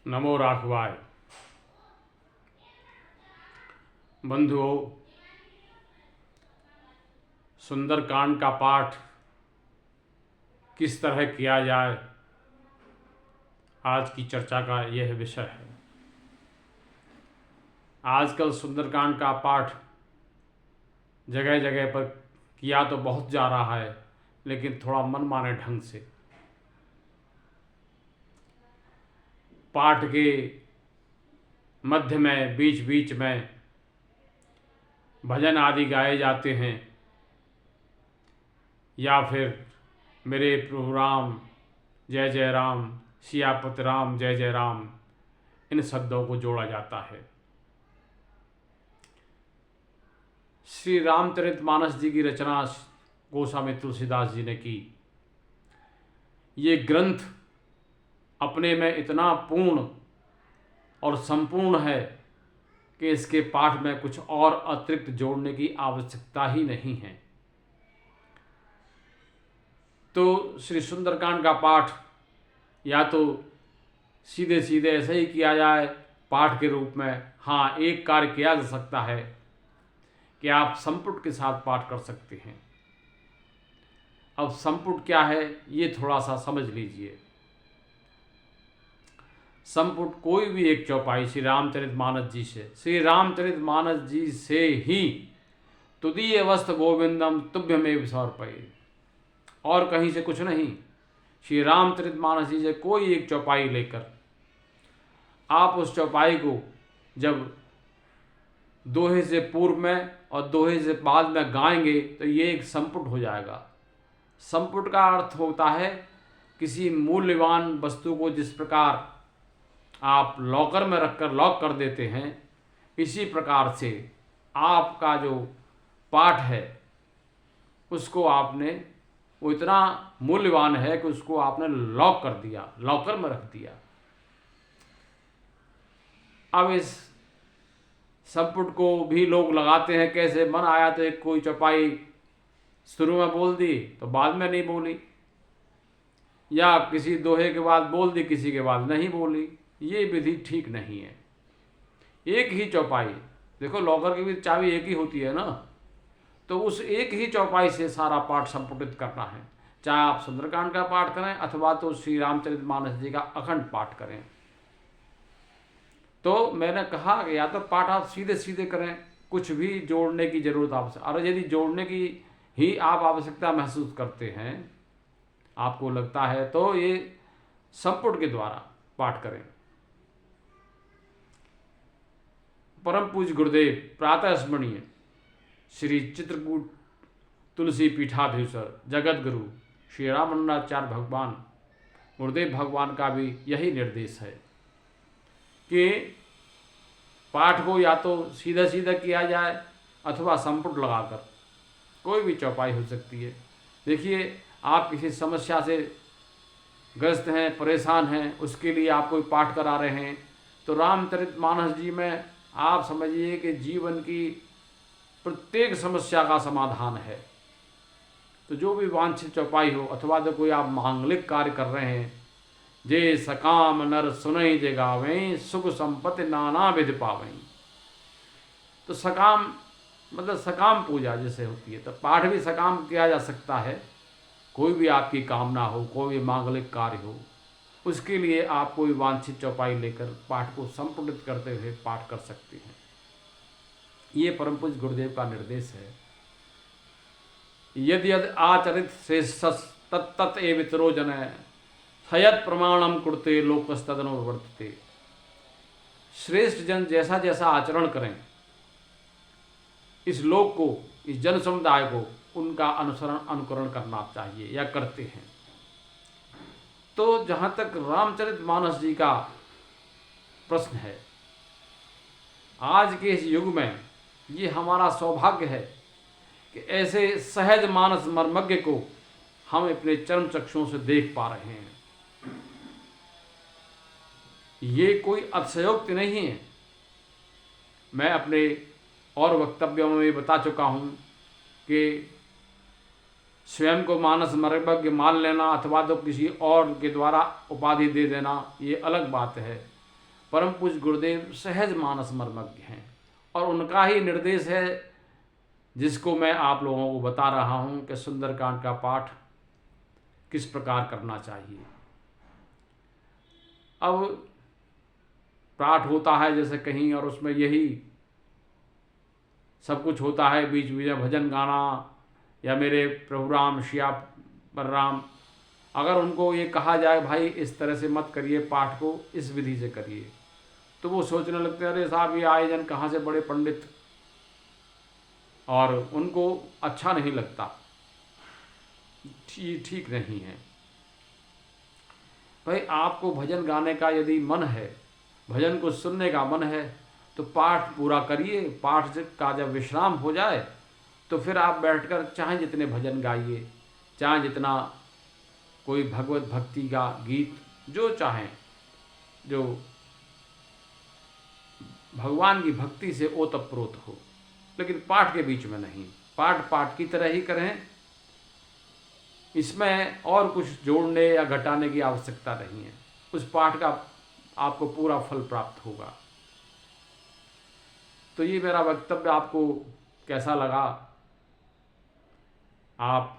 नमो राघवाय। बंधुओं, सुंदरकांड का पाठ किस तरह किया जाए, आज की चर्चा का यह विषय है। आजकल सुंदरकांड का पाठ जगह जगह पर किया तो बहुत जा रहा है, लेकिन थोड़ा मनमाने ढंग से। पाठ के मध्य में, बीच बीच में भजन आदि गाए जाते हैं, या फिर मेरे प्रभु राम जय जय राम, सियापत राम जय जय राम, इन शब्दों को जोड़ा जाता है। श्री रामचरितमानस जी की रचना गोस्वामी तुलसीदास जी ने की। ये ग्रंथ अपने में इतना पूर्ण और संपूर्ण है कि इसके पाठ में कुछ और अतिरिक्त जोड़ने की आवश्यकता ही नहीं है। तो श्री सुंदरकांड का पाठ या तो सीधे सीधे ऐसे ही किया जाए पाठ के रूप में। हाँ, एक कार्य किया जा सकता है कि आप संपुट के साथ पाठ कर सकते हैं। अब संपुट क्या है ये थोड़ा सा समझ लीजिए। संपुट कोई भी एक चौपाई श्री रामचरितमानस जी से ही तुदीय वस्त गोविंदम तुभ्यमेव समर्पये, और कहीं से कुछ नहीं। श्री रामचरितमानस जी से कोई एक चौपाई लेकर आप उस चौपाई को जब दोहे से पूर्व में और दोहे से बाद में गाएंगे तो ये एक संपुट हो जाएगा। संपुट का अर्थ होता है किसी मूल्यवान वस्तु को जिस प्रकार आप लॉकर में रखकर लॉक कर देते हैं, इसी प्रकार से आपका जो पाठ है उसको आपने, वो इतना मूल्यवान है कि उसको आपने लॉक कर दिया, लॉकर में रख दिया। अब इस संपुट को भी लोग लगाते हैं कैसे, मन आया तो एक कोई चौपाई शुरू में बोल दी तो बाद में नहीं बोली, या किसी दोहे के बाद बोल दी किसी के बाद नहीं बोली। ये विधि ठीक नहीं है। एक ही चौपाई, देखो लॉकर की भी चाबी एक ही होती है ना, तो उस एक ही चौपाई से सारा पाठ संपुटित करना है। चाहे आप सुंदरकांड का पाठ करें अथवा तो श्री रामचरितमानस जी का अखंड पाठ करें। तो मैंने कहा कि या तो पाठ आप सीधे सीधे करें, कुछ भी जोड़ने की जरूरत आवश्यक, अरे यदि जोड़ने की ही आप आवश्यकता महसूस करते हैं, आपको लगता है, तो ये संपुट के द्वारा पाठ करें। परम पूज्य गुरुदेव प्रातः स्मरणीय श्री चित्रकूट तुलसी पीठाधीश्वर जगत गुरु श्री रामानंदाचार्य भगवान गुरुदेव भगवान का भी यही निर्देश है कि पाठ को या तो सीधा सीधा किया जाए अथवा संपुट लगाकर, कोई भी चौपाई हो सकती है। देखिए, आप किसी समस्या से ग्रस्त हैं, परेशान हैं, उसके लिए आप कोई पाठ करा रहे हैं, तो रामचरितमानस जी में आप समझिए कि जीवन की प्रत्येक समस्या का समाधान है। तो जो भी वांछित चौपाई हो, अथवा तो कोई आप मांगलिक कार्य कर रहे हैं, जे सकाम नर सुनई जे गावें, सुख संपत्ति नाना विधि पावें। तो सकाम मतलब सकाम पूजा जैसे होती है, तो पाठ भी सकाम किया जा सकता है। कोई भी आपकी कामना हो, कोई भी मांगलिक कार्य हो, उसके लिए आप कोई वांछित चौपाई लेकर पाठ को संपुटित करते हुए पाठ कर सकते हैं। ये परम पूज्य गुरुदेव का निर्देश है। यदि यद आचरित श्रेष्ठ तत्त एवितरो जन सयत प्रमाणम कुर्ते लोकस्तदनुवर्तते। श्रेष्ठ जन जैसा जैसा आचरण करें, इस लोक को, इस जन समुदाय को उनका अनुकरण करना चाहिए या करते हैं। तो जहाँ तक रामचरितमानस जी का प्रश्न है, आज के इस युग में ये हमारा सौभाग्य है कि ऐसे सहज मानस मर्मज्ञ को हम अपने चर्म चक्षुओं से देख पा रहे हैं। ये कोई अतिशयोक्ति नहीं है। मैं अपने और वक्तव्यों में बता चुका हूँ कि स्वयं को मानस मर्मज्ञ मान लेना अथवा तो किसी और के द्वारा उपाधि दे देना, ये अलग बात है। परम पूज्य गुरुदेव सहज मानस मर्मज्ञ हैं और उनका ही निर्देश है जिसको मैं आप लोगों को बता रहा हूँ कि सुंदरकांड का पाठ किस प्रकार करना चाहिए। अब पाठ होता है जैसे कहीं और उसमें यही सब कुछ होता है, बीच बीच में भजन गाना या मेरे प्रभु राम श्या बलराम, अगर उनको ये कहा जाए भाई इस तरह से मत करिए, पाठ को इस विधि से करिए, तो वो सोचने लगते हैं अरे साहब ये आयोजन कहाँ से बड़े पंडित, और उनको अच्छा नहीं लगता, ठीक नहीं है। भाई आपको भजन गाने का यदि मन है, भजन को सुनने का मन है, तो पाठ पूरा करिए। पाठ का जब विश्राम हो जाए तो फिर आप बैठकर चाहे जितने भजन गाइए, चाहे जितना कोई भगवत भक्ति का गीत जो चाहें, जो भगवान की भक्ति से ओतप्रोत हो, लेकिन पाठ के बीच में नहीं। पाठ पाठ की तरह ही करें, इसमें और कुछ जोड़ने या घटाने की आवश्यकता नहीं है। उस पाठ का आपको पूरा फल प्राप्त होगा। तो ये मेरा वक्तव्य आपको कैसा लगा, आप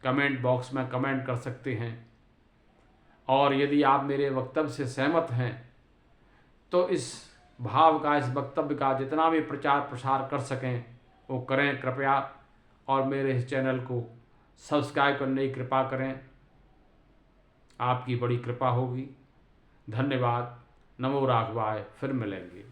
कमेंट बॉक्स में कमेंट कर सकते हैं। और यदि आप मेरे वक्तव्य से सहमत हैं तो इस भाव का, इस वक्तव्य का जितना भी प्रचार प्रसार कर सकें वो करें कृपया, और मेरे इस चैनल को सब्सक्राइब करने की कृपा करें। आपकी बड़ी कृपा होगी। धन्यवाद। नमो राघवाय। फिर मिलेंगे।